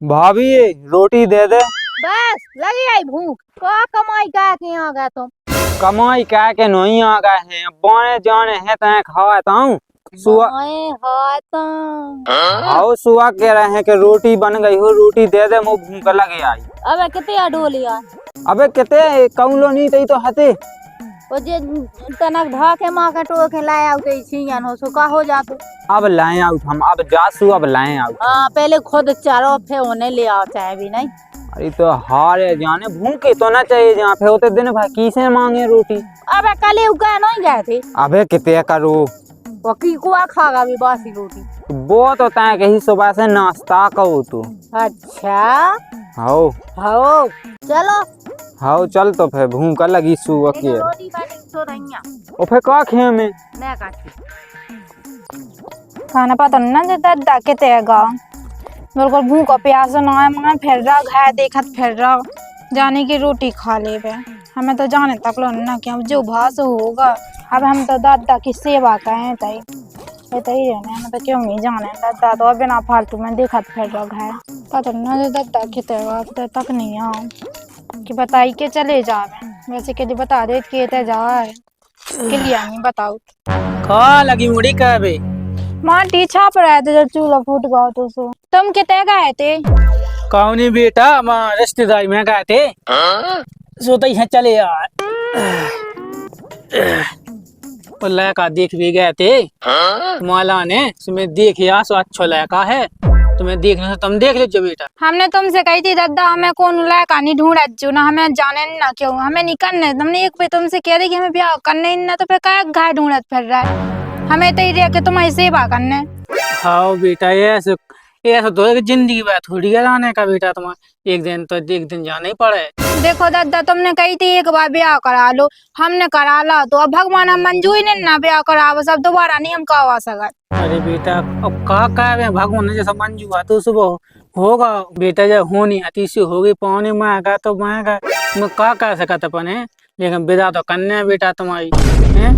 भाभी रोटी दे दे। बस लगी आई भूख का कमाई का के आ गया तुम। कमाई क्या के नहीं आ गए हैं बने जाने हैं तय खाता हूँ हाउ सुआ कह रहे हैं कि रोटी बन गई हो रोटी दे दे मुँह भूख लगे आई। अबे किते डोलिया अबे किते कौलो नहीं तई तो हते ओ जे तनक ढा के मां के टो के लाया उते छियन हो सुका हो जातो। अब लाए आउट हम अब जासू अब लाए आउट। हां पहले खुद चारो फे होने ले आओ चाहे भी नहीं। अरे तो हारे जाने भूखे तो ना चाहिए जहाँ पे होते दिन भाई किसे मांगे रोटी। अबे कल उगा नहीं गए थे। अबे किते करो वो की कुआ खागा भी बासी रोटी। वो तो तय कहीं सुबह से नाश्ता कहो तू। अच्छा हाओ हाओ चलो हाओ चल तो फिर भूख लगी सुबह की रोटी बनी तो रहिया ओ फिर का खे में मैं काटी खाना पता ना जे दादा के तेगा बिल्कुल भूख प्यास ना है मैं फिर रहा घाय देखत फिर रहा जाने की रोटी खा लेबे हमें तो जाने तक लो ना कि अब जो भास होगा अब हम तो दादा की सेवा करें तई ही रहने हम तो क्यों नहीं जाने दादा तो बिना फालतू में देखत फिर रहा घाय पता ना जे दादा के तेगा तक नहीं आ कि बताई के चले जावे वैसे के लिए बता दे कि ते जाए के लिए नहीं बताओ खा लगी मुड़ी का बे मां टीछा पर आए थे जब चूल्हा फूट गया तो सो तुम कितने गए थे कौनी बेटा मां रिश्तेदारी में गए थे सोते ही चले यार लड़का देख भी गए थे माला ने तुम्हें देखिया सो अच्छा लड़का है तुम्हें देखने से तुम देख लीजिए बेटा। हमने तुमसे कही थी दादा हमें कौन लड़का नहीं ढूंढा जो ना हमें जाने ना क्यों हमें नहीं करने तुमने एक पे तुमसे कह रही कि हमें ब्याह करने ना तो फिर क्या घाय ढूंढत फिर रहा है हमें तो ही कि तुम्हारी सेवा करने। हाँ बेटा ऐसा तो है कि जिंदगी बात थोड़ी है जाने का बेटा तुम्हारा एक दिन जाना ही पड़े। देखो दादा तुमने कही थी एक बार ब्याह करा लो हमने करा ला तो अब भगवान हम मंजूरी ने ना ब्याह करा बस अब दोबारा नहीं हम कहवा सकत। अरे बेटा अब कहा भगवान ने जैसा मंजू हुआ तो सुबह होगा बेटा जब होनी आती सी होगी पानी मांगा तो मांगा मैं क्या कह सकता अपन है लेकिन विदा तो करने बेटा तुम्हारी है।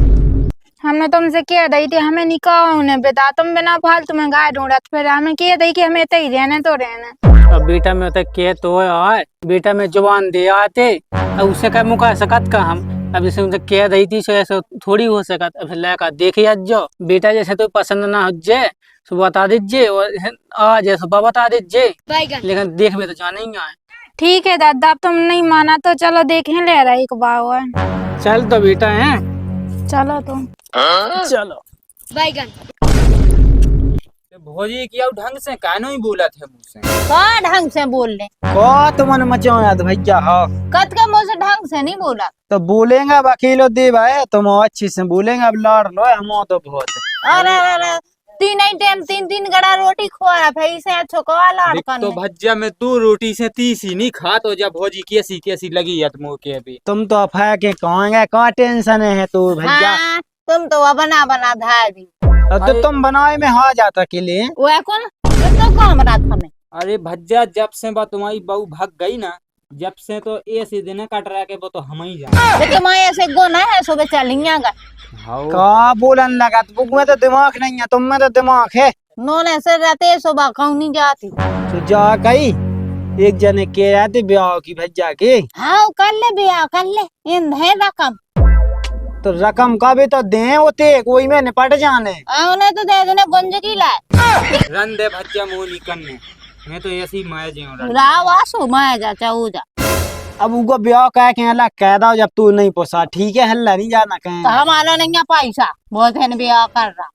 हमने तुमसे कह दी थी हमें निकाह होने बेटा तुम बिना फालतू में गाय ढूंढत फिर हमें कह दी कि हमें तो ही रहने तो रहने। अब बेटा मैं तो कह तो है बेटा मैं जुबान दे आते अब उससे क्या मुका सकत का हम अब जैसे उनसे कह रही थी सो ऐसा थोड़ी हो सकत अब लड़का देखे आज जो बेटा जैसे तो पसंद ना हो जाए तो बता दीजिए और आज सुबह बता दीजिए लेकिन देख में तो जाना ही आए। ठीक है दादा अब तुम नहीं माना तो चलो देखें ले रहा एक बार चल तो बेटा है चलो तुम चलो बैगन भोजी किया ढंग से कानो ही बोला थे मुझसे का ढंग से बोलने को तो मन मचाया तो भैया हाँ कत के मुंह से ढंग से नहीं बोला तो बोलेंगे अब अकेलो दे भाई तुम अच्छी से बोलेंगे अब लाड़ लो हम तो बहुत अरे अरे तीन ही टाइम तीन गड़ा रोटी खोया फिर से अच्छो को लाड़ तो करने भज्जा में तू रोटी से तीसी नहीं खा तो जब भोजी कैसी कैसी लगी है तुम के अभी तुम तो अफा के कहेंगे कहाँ टेंशन है तू भैया हाँ, तुम तो बना बना धारी तो तुम बनाए में हाँ जाता के लिए वो कौन तो काम रात हमें। अरे भज्जा जब से बा तुम्हारी बहू भाग गई ना जब से तो ऐसे दिन कट रहा के वो तो हम ही जाए तो तुम्हारे ऐसे गुण है सुबह चलिया का का बोलन लगा तो में तो दिमाग नहीं है तुम में तो दिमाग है नोने से रहते सुबह कहूँ नहीं जाती तो जा गई एक जने के रहते ब्याह की भज्जा के हाँ कर ले ब्याह कर ले इन है रकम तो रकम का भी तो दे होते कोई में निपट जाने उन्हें तो दे देने गुंज की लाए रन दे भज्जा मोली करने मैं तो ऐसी माया जी रावासु माया जा चाहू जा अब उनको ब्याह कह के हल्ला कह दो जब तू नहीं पोसा ठीक है हल्ला नहीं जाना तो कहीं हमारा नहीं है पैसा बहुत है ब्याह कर रहा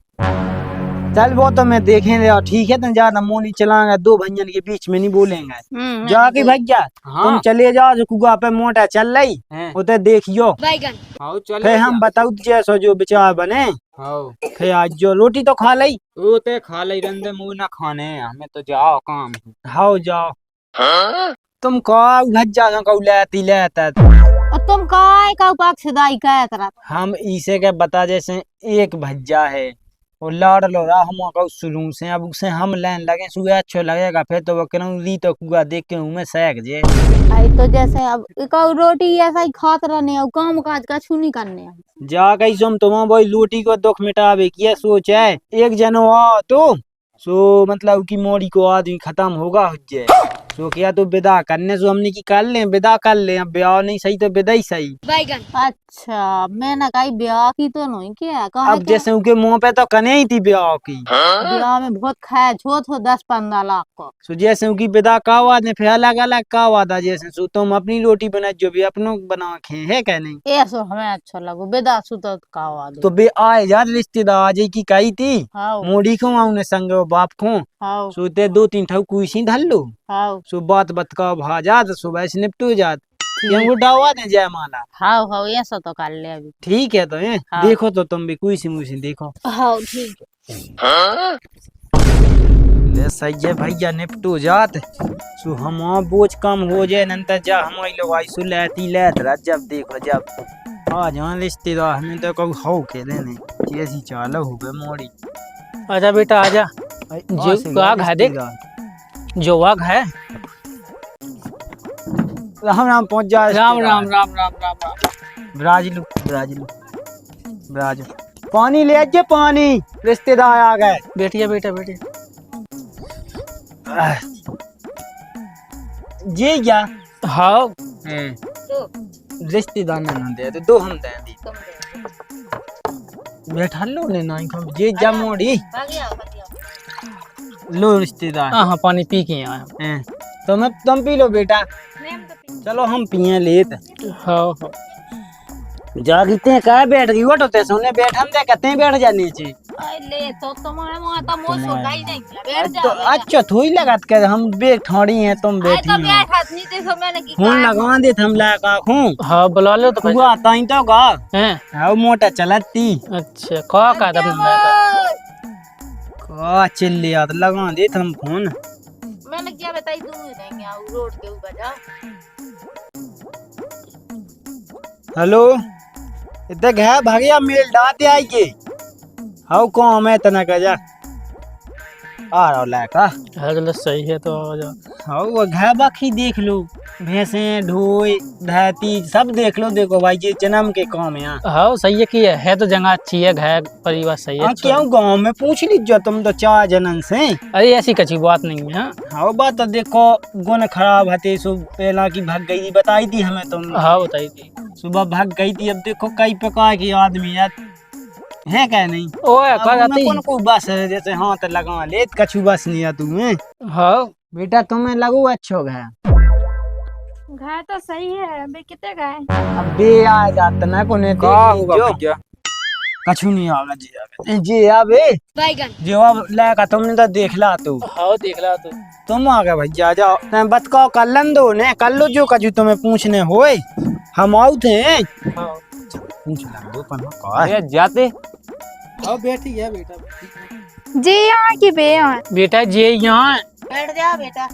चल वो तो मैं देखेंगे और ठीक है तुम ज्यादा मोनी चलाएंगे दो भंजन के बीच में नहीं बोलेंगे जाके भैया तुम चले जाओ जो कुआ पे मोटा चल रही उधर देखियो फिर हम बताओ जैसो जो विचार बने फिर आज जो रोटी तो खा लई वो ते खा लई रंदे मुंह ना खाने हमें तो जाओ काम हाओ जाओ तुम का भज्जा का लेता तुम काय का पाक सदाई का तरह हम इसे के बता जैसे एक भज्जा है वो लाड़ लो रहा हम शुरू से अब उसे हम लेन लगे सुबह अच्छा लगेगा फिर तो वो री तो कुआ देख के हूँ मैं सहक जे आई तो जैसे अब रोटी ऐसा ही खात रहने अब काम काज का छू नहीं करने जा गई तुम भाई रोटी को दुख मिटावे किया सोच है एक जनो आ तो सो मतलब की मोड़ी को आदमी खत्म होगा हो जाए तो क्या तो विदा करने सो हमने की कर ले, विदा कर ले, अब ब्याह नहीं सही तो विदा ही सही। अच्छा मैंने कही ब्याह की तो नहीं किया कहा अब जैसे उनके मुंह पे तो कने ही थी ब्याह की, ब्याह में बहुत खाया छो तो 10-15 लाख को। सो जैसे उनकी विदा का वादा ने फिर अलग अलग का वादा, जैसे सो तुम अपनी रोटी बना जो भी अपनों बना खे है क्या नहीं। ये सो हमें अच्छा लगो बेदा सु तो कावा दो तो बे आए यार रिश्तेदार जी की कही थी हाउ मोड़ी को आउने संग बाप को हाउ सोते 2-3 ठाउ कुर्सी धर लो, हाउ सो बात का भा जात सुबह से निपटू जात, ये उठावा दे जय माला। हाउ हाउ ये सो तो कर ले अभी। ठीक है तो ये हाँ। देखो तो तुम भी कुर्सी मुर्सी देखो। हाउ ठीक है। ले सही है भैया निपटू जात, सो हम बोझ कम हो जाए नंतर जा हमारी लोग आई सु लेती लेत रह जब देखो जब आ जान रिश्तेदार हमें तो कहू हो के देने कैसी चालो हो गए मोड़ी। आजा बेटा आजा, जो वाघ है देख, जो वाघ है। राम राम पहुंच जा। Ram Ram Ram Ram Ram Ram. Brazil Brazil Brazil पानी ले आजे पानी, रिश्तेदार आ गए। बैठिए बेटा बैठिए। जी क्या हाँ रिश्तेदार ना दे तो दो हम दे दी बैठा लो ने ना हम जी जा मोड़ी लो रिश्तेदार। हाँ पानी पी के आया। हैं तो मैं तुम पी लो बेटा, चलो हम पिए लेत। हाँ हाँ जागते का बैठ गई वट होते सोने बैठन दे कहते बैठ जा नीचे। ले तो तुम्हारे माता मुंह सुनाई नहीं बैठ जा। तो अच्छा थोड़ी लगात कर हम बैठ थोड़ी हैं तुम बैठी तो हो। बैठ हाथ नीचे सो मैंने की फोन लगा दे हम ला का खूं हाँ बुला लो तो हुआ ताई तो गा हैं। हाउ मोटा चलती अच्छा कहा का था तुम का चिल्ली याद लगा दे हम फोन। मैंने क्या बताई दूर नहीं आओ रोड के ऊपर जाओ। हेलो इधर घे भागिया मेल डाते आई के हाउ को मैं तना का जा आ रहा ला का। हाँ चलो सही है तो आ जा। हाउ वो घे बाकी देख लो भैंसे ढोई धैती सब देख लो, देखो भाई ये जन्म के काम है यहाँ। हाँ सही है कि है तो जगह अच्छी है, घर परिवार सही है। क्यों गांव में पूछ लीजिए तुम तो 4 जनन से। अरे ऐसी कच्ची बात नहीं है। हाँ बात तो देखो गुण खराब हते सो पहला की भाग गई बताई थी हमें तुम। हाँ बताई थी सुबह भाग गई थी, अब देखो कई प्रकार के आदमी है क्या नहीं। ओए कहा जाती कौन को बस है जैसे हाथ लगा ले कछु बस नहीं है तुम्हें। हाँ बेटा तुम्हें लगो अच्छो है घर तो सही है, अबे कितने गए? अब बे आ जात ना कोने का होगा भैया कछु नहीं होगा जी अबे जवाब लेगा तुमने तो देख ला तू। हाँ देख ला तू तुम आ गए भैया जाओ तुम बतकाओ कर लन दो ने कर लो जो कछु तुम्हें पूछने होए हम आउ थे। हाँ पूछ लन दो पर का ये जाते अब बैठी है बेटा जी यहाँ की बे यहाँ बेटा जे यहाँ बैठ जा बेटा।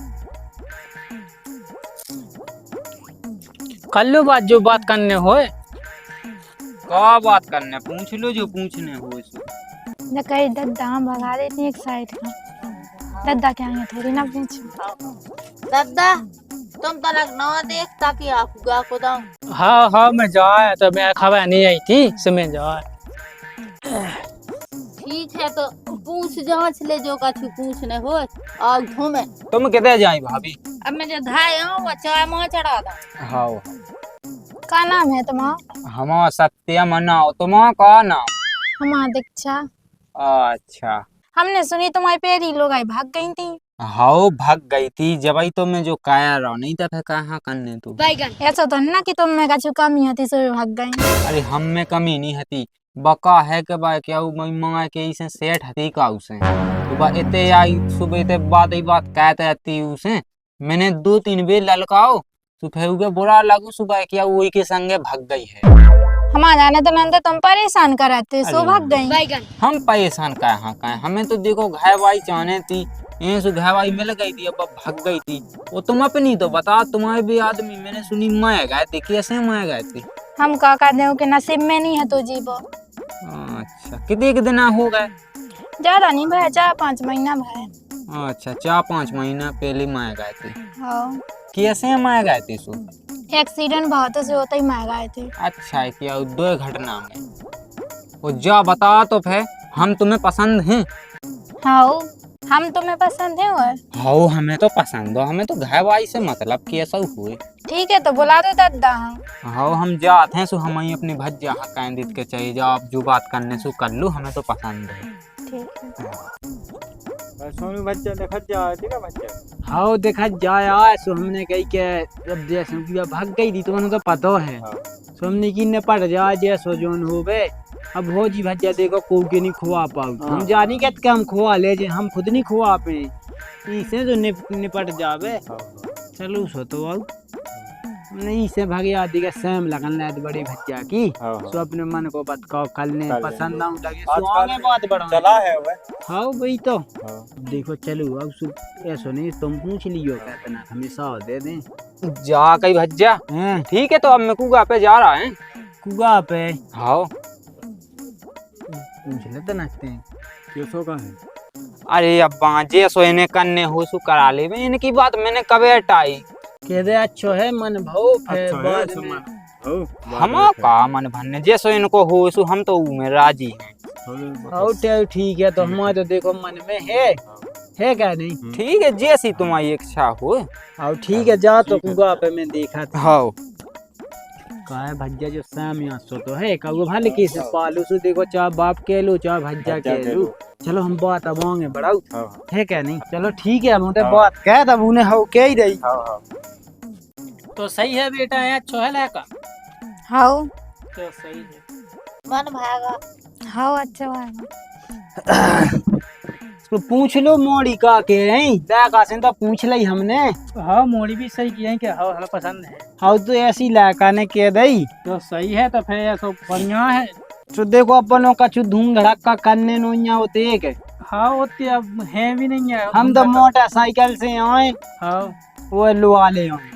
कर लो बात जो बात करने होए। का बात करने पूछ लो जो पूछने हो सो। न कहीं दद्दा हम भगा देते एक साइड का, दद्दा के आगे थोड़ी ना पूछो। दादा तुम तो लग ना देख ताकि आपको को दाऊं। हाँ हाँ मैं जाए तो मैं खबर नहीं आई थी से मैं जाए। ठीक है तो पूछ जांच ले जो कछु पूछने हो आग घूमे। तुम किधर जाई भाभी? अब मैं जो धाय हूँ वो चाय मुँह चढ़ा दा। हाँ का नाम है तुम्हारा? हमारा सत्य मनाओ तुम्हारा का नाम? हमारा दीक्षा। अच्छा हमने सुनी तुम्हारी पेरी लोग आई भाग गई थी। हाँ भाग गई थी जब आई तो मैं जो काया रहा नहीं था फिर कहाँ करने तू। ऐसा तो ना कि तुम में कछु कमी होती सो भाग गई। अरे हम में कमी नहीं हती बका है के बा क्या मंगा के इसे सेठ हती का उसे तो बा इते आई सुबह इते बात कहते आती उसे मैंने 2-3 बेर ललकाओ तो फिर उके बुरा लागू सुबह क्या वही के संगे भाग गई है। हमारा जाने तो नंदे तुम परेशान कराते सो भाग गई। हम परेशान कहाँ हमें तो देखो घाय भाई चाहने थी यहीं से घाय भाई मिल गई थी अब भाग गई थी। वो तुम अपनी तो बता तुम्हारे भी आदमी मैंने सुनी माया गए थे कैसे माया गए थे। हम का कहते हो कि नसीब में नहीं है तो जीवो। अच्छा कितने के दिन हो गए? ज्यादा नहीं भाई 4-5 महीना भाई। अच्छा 4-5 महीना पहले माया गए थे। हाँ कैसे माया गए थे सो? एक्सीडेंट बहुत से होते ही मार गए थे। अच्छा क्या 2 घटना में वो जा बता तो फिर हम तुम्हें पसंद हैं। हाँ हम तुम्हें पसंद है और हाँ हमें तो पसंद हो, हमें तो घर वाई से मतलब कि ऐसा हुए। ठीक है तो बुला दो दादा। हाँ हम जाते हैं, सो हम ही अपनी भज्जा कैंडित के चाहिए, जो आप जो बात करने सो कर लो, हमें तो पसंद है। ठीक है सोनू बच्चा देखा जाए, ठीक है बच्चा। हाँ देखा जाए, सो हमने कही के जब जैसे कि भाग गई थी तो उन्हें तो पता है, सो हमने की ने पड़ जाए जैसो जोन हो गए। अब हो जी भज्जा देखो को के नहीं खुआ पाऊ, हम जानी के हम खुआ ले जे, हम खुद नहीं खुआ पे इसे जो निपट जावे। चलो सो तो आओ नहीं से भागे आदि के सेम लगन लैद बड़ी भज्जा की, सो अपने मन को बताओ कलने पसंद आऊं लगे सो आगे बात बढ़ा चला है वे। हाँ वही तो देखो चलो अब सु ऐसो नहीं तुम पूछ लियो कहते हमेशा दे दें जा कई भज्जा। ठीक है तो अब मैं कुआ पे जा रहा है। कुआ पे? हाँ पूछ लेते नाचते हैं क्यों सो का है। अरे अब्बा जे सो इन्हें करने हो सु करा ले, इनकी बात मैंने कभी हटाई कह दे अच्छो है मन भाव फिर बाद में हम का मन भन्ने जे सो इनको हो सु हम तो में राजी हैं। हाँ ठीक है तो हमारे तो देखो मन में है क्या नहीं। ठीक है जैसी तुम्हारी इच्छा हो। हाँ ठीक है जा तो कुआ पे मैं देखा था। हाँ का है भज्जा जो शाम यहाँ सो तो है कगो भले की से पालू सु देखो चाहे बाप के लो चाहे भज्जा के लो, चलो हम बात अब आगे बढ़ाऊ है क्या नहीं। चलो ठीक है हम बात कह तब उन्हें हो के ही रही। तो सही है बेटा, है अच्छो है लड़का। हाँ तो सही है, मन भागा। हाँ अच्छा है। तो पूछ लो मोड़ी का के हैं लड़का से तो पूछ ली हमने। हाँ मोड़ी भी सही किया है कि हाँ हमें पसंद है। हाँ तो ऐसी लड़का ने कह दई तो सही है, तो फिर ऐसा बढ़िया है। तो देखो अपनों का चु धूम धड़का करने नो यहाँ होते एक है। हाँ होते अब है भी नहीं है। हम तो मोटरसाइकिल से आए, हाँ वो लुआ ले आए।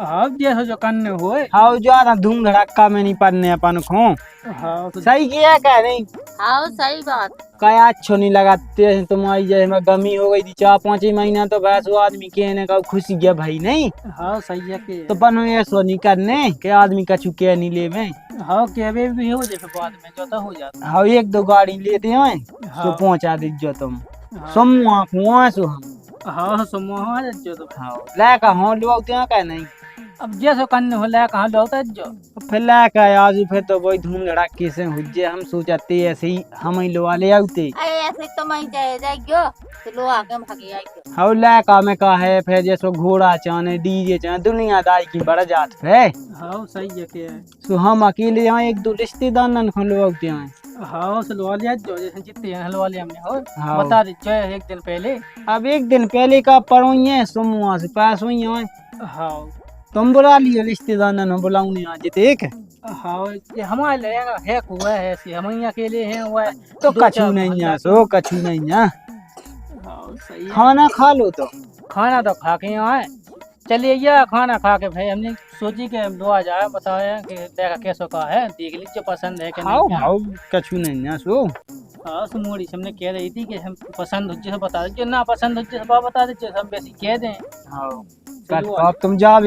हाँ जैसा जो करने हो। हाँ ज्यादा धूम धड़का में नहीं पड़ने अपन को। हाँ तो सही किया क्या नहीं। हाँ सही बात। क्या अच्छो नहीं लगाते तुम्हारी जैसे में गमी हो गई थी 4-5 महीना तो बस वो आदमी कहने का खुशी गया भाई नहीं। हाँ सही है कि तो बनो ऐसो नहीं करने के आदमी का चुके नहीं ले में। हाँ केवे भी हो जैसे बाद में जो तो हो जाता। हाँ 1-2 गाड़ी लेते हैं तो पहुंचा दीजिए तुम समूह कुआं सो हम। हाँ समूह जो तो हाँ लैका हाँ लुआते हैं क्या नहीं। अब जैसा करने हो लैका हाँ लौटा जो फिर लैका आज फिर तो वही धूम धड़ाके से हुज्जे हम सोचते ऐसे ही हम ही लुआ ले आते। ऐसे तो मैं जाएगो तो लो आके भागे आएगो। हाँ लैका में का है फिर जैसो घोड़ा चाने डीजे चाने दुनियादारी की बड़ा जात है। हाँ सही है कि तो हम अकेले यहाँ 1-2 रिश्तेदार नन खुलवाते हैं। हाँ हलवा लिया जो जैसे जितने हलवा लिया हमने हो। हाँ। बता दीजिए एक दिन पहले। अब 1 दिन पहले का परो ये सोमवार से पास हुई है। हाँ तुम बुला लियो रिश्तेदार नन बुलाऊंगे आज देख। हाँ ये हमारे लगेगा है हुआ है ऐसे हम ही अकेले हैं हुआ है तो दो कछु चार नहीं भाग है सो कछु नहीं है। हाँ सही है। खाना खा लो तो। खाना तो खा के यहाँ है। चलिए ये खाना खा के भाई हमने सोची कि हम आ जाए बताया कि देखा कैसो का है देख लीजिए पसंद है कि खाओ नहीं। खाओ कछु नहीं है सो। हाँ सुमोड़ी से हमने कह रही थी कि हम पसंद हो जैसे बता दीजिए, ना पसंद हो जैसे बता दीजिए, हम वैसे कह दें। हाँ अब तुम जा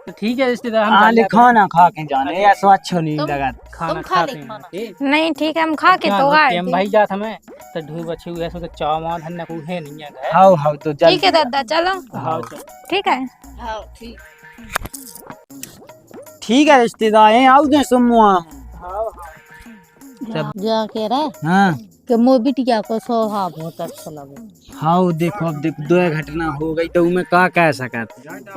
तो ठीक है रिश्तेदार हम आले जाने खाना खा के जाने ऐसा अच्छा नहीं लगा। खाना तुम खा खाते ले हैं खाना। ठीक? नहीं ठीक है हम खा के क्या तो होते आए हम थे। भाई जात हमें तो ढूब अच्छी हुई ऐसे तो चावल धन्ना को है नहीं है घर। हाँ हाँ तो ठीक है दादा चलो। हाँ चल ठीक है हाँ ठीक। ठीक है रिश्तेदार हैं आओ दे सोमवार। जा के रहे हाँ कि मो बिटिया को सोहा बहुत अच्छा लगे। हाँ देखो अब देखो 2 घटना हो गई तो मैं का कह सकत।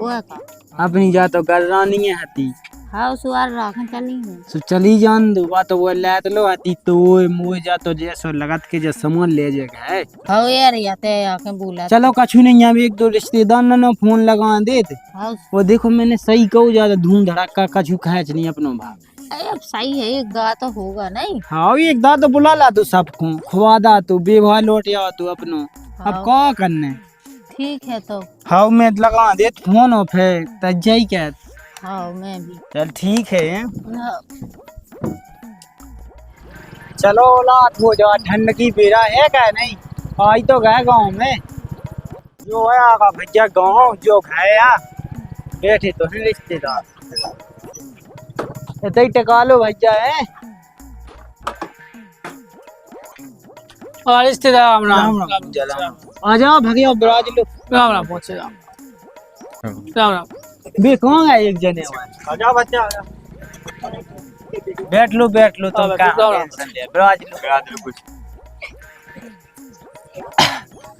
वो का अपनी जा तो गरानी है हती हाँ सुआर राखन चली है। सो चली जान दो बात वो लैत लो हती तो मोए जा तो जैसो लगत के जो सामान ले जाएगा है। हाँ यार याते आके बोला। चलो कछु नहीं है 1-2 रिश्तेदार ने फोन लगा देते हाँ वो देखो मैंने सही कहो ज्यादा धूम धड़ाका कछु खैच नहीं अपनो भाग। अब सही है एक गा तो होगा नहीं। हाँ एक दाद तो बुला ला तू सबको खुआ दा तू बेवा लौट आ तू अपनो। अब हाँ। का करने। ठीक है तो। हाँ मैं लगा दे फोन हो फिर तजाई क्या। हाँ मैं भी। चल ठीक है। हाँ। चलो रात हो जा ठंड की बेरा है क्या नहीं। आज तो गए गाँव में जो है आगा भैया गाँव जो खाया बैठे तो है रिश्तेदार इतना ही टका लो भैया है। और रिश्तेदार राम राम आ जाओ भगियो ब्राज लो। राम राम पहुंचे राम राम राम। बे कौन है एक जने आ जाओ बच्चा आ जाओ। बैठ लो तुम का टेंशन ले ब्राज लो।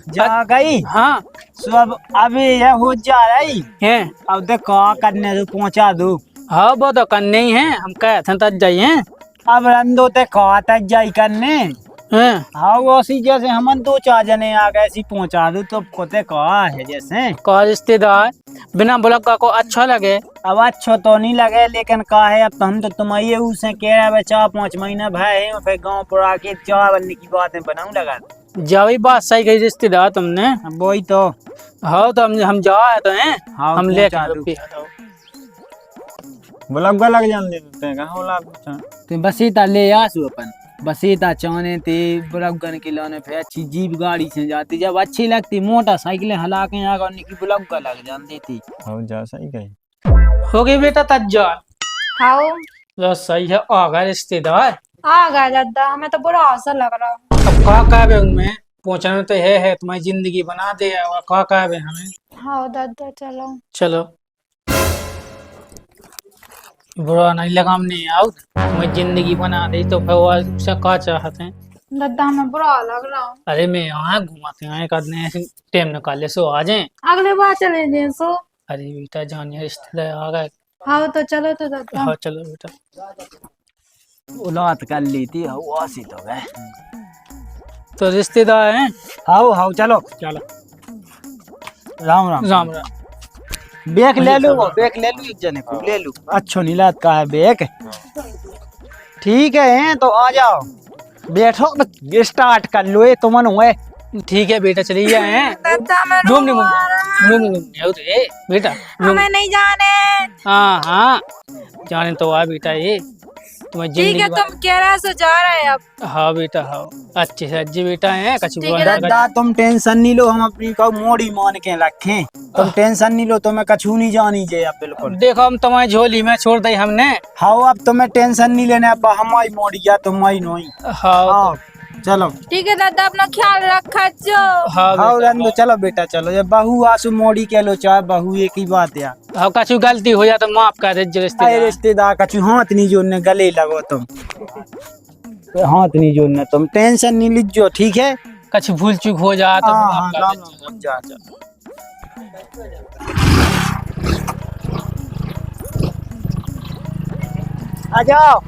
जा गई हाँ सब अभी ये हो जा रही है। अब देख का करने दो पहुंचा दो। हाँ वो तो करने ही है, हम कहे थे तब जाइए। अब रंदो ते का तक जाई करने। हैं हाँ वो सी जैसे हमन 2-4 जने आ गए ऐसी पहुंचा दो तो कोते कहा है जैसे का रिश्तेदार बिना बुलाका को अच्छा लगे। अब अच्छा तो नहीं लगे लेकिन का है अब तो हम तो तुम्हारे उसे कह रहे हैं 4-5 महीना भाई है फिर गांव पर आके चाय बनने की बातें बनाऊं लगा। जावी बात सही कही रिश्तेदार तुमने। वही तो हाँ तो हम जाए तो हैं। हाँ हम ले बुलग्गा लग जान देते हैं कहां होला तो बसीता ले आसू अपन बसीता चाने ते बुलग्गन के लाने फिर अच्छी जीप गाड़ी से जाती जब अच्छी लगती मोटरसाइकिलें हला के आगे की बुलग्गा लग जान देती। हो जा सही कही हो गई बेटा तज्जा। हाँ बस सही है आ गए रिश्तेदार। आ गया दादा, हमें तो बुरा असर लग रहा। अब का कहबे उनमें पहुंचना तो है तुम्हारी जिंदगी बना दे और का कहबे हमें। हाँ दादा चलो चलो बुरा नहीं लगा हमने आओ तुम्हारी जिंदगी बना दे तो फिर वो उससे का चाहते हैं। दादा हमें बुरा लग रहा। अरे मैं यहाँ घुमाते हैं एक आदमी ऐसे टाइम निकाले सो आ जाए। अगले बार चले जाए सो। अरे बेटा जानिए रिश्तेदार आ गए। हाँ तो चलो तो दादा। हाँ चलो बेटा। उलात कर ली थी वासी तो गए तो रिश्तेदार हैं। हाउ चलो चलो राम राम राम राम। बैग ले लो एक जने को ले लो अच्छो नहीं लगता है बैग। ठीक है तो आ जाओ बैठो स्टार्ट कर लो ये तो मन हुए। ठीक है बेटा चलिए हैं। दादा मैं रूम बेटा हमें नहीं जाने। हाँ हाँ जाने तो आ बेटा ये तुम्हें ठीक है तुम कह रहे हो जा रहे हैं अब। हाँ बेटा हाँ अच्छे से अच्छे बेटा है कछु दादा तुम टेंशन नहीं लो हम अपनी को मोड़ी मान के रखें तुम टेंशन नहीं लो तुम्हें कछु नहीं जानी चाहिए अब बिल्कुल। देखो हम तुम्हारी झोली में छोड़ दी हमने। हाँ अब तुम्हें टेंशन नहीं लेना अब हमारी मोड़ी या तुम्हारी नहीं। हाँ चलो ठीक है दादा अपना ख्याल रखा जो। हाँ रंदो चलो बेटा चलो जब बहू आसू मोड़ी के लो चाहे बहू एक ही बात है। हाँ कछु गलती हो जाए तो माफ कर दे रिश्तेदार कछु हाथ नहीं जोड़ने गले लगो तुम हाथ नहीं जोड़ने तुम टेंशन नहीं लीजिए ठीक है। कछु भूल चूक हो जाए तो माफ कर दे। आ जाओ